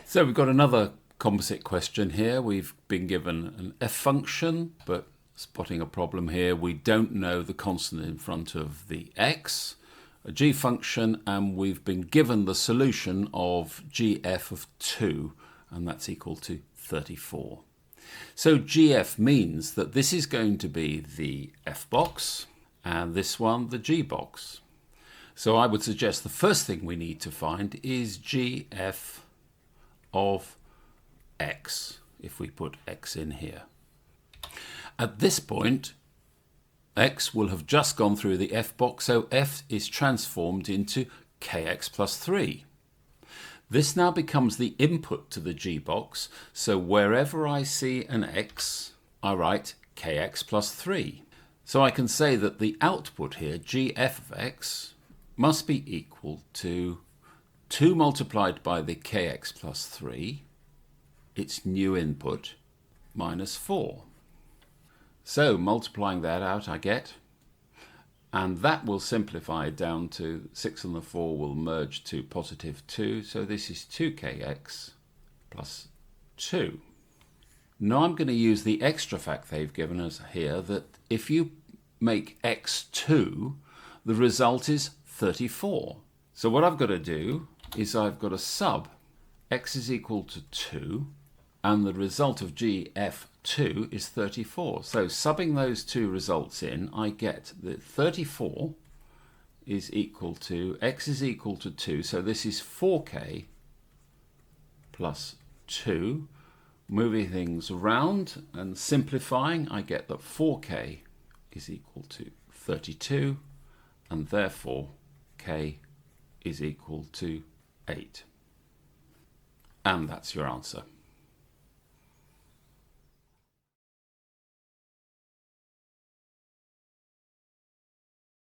So we've got another composite question here. We've been given an f function, but spotting a problem here, we don't know the constant in front of the x, a g function, and we've been given the solution of gf of 2, and that's equal to 34. So gf means that this is going to be the f box, and this one the g box. So I would suggest the first thing we need to find is gf of x, if we put x in here. At this point, x will have just gone through the f box, so f is transformed into kx plus 3. This now becomes the input to the g box, so wherever I see an x, I write kx plus 3. So I can say that the output here, gf of x, must be equal to 2 multiplied by the kx plus 3, its new input, minus 4. So multiplying that out I get, and that will simplify down to 6 and the 4 will merge to positive 2, so this is 2kx plus 2. Now I'm going to use the extra fact they've given us here that if you make x 2, the result is 34. So what I've got to do is I've got to sub x is equal to 2, and the result of gf2 is 34. So subbing those two results in, I get that 34 is equal to, x is equal to 2, so this is 4k plus 2. Moving things around and simplifying, I get that 4k is equal to 32, and therefore k is equal to 8. And that's your answer.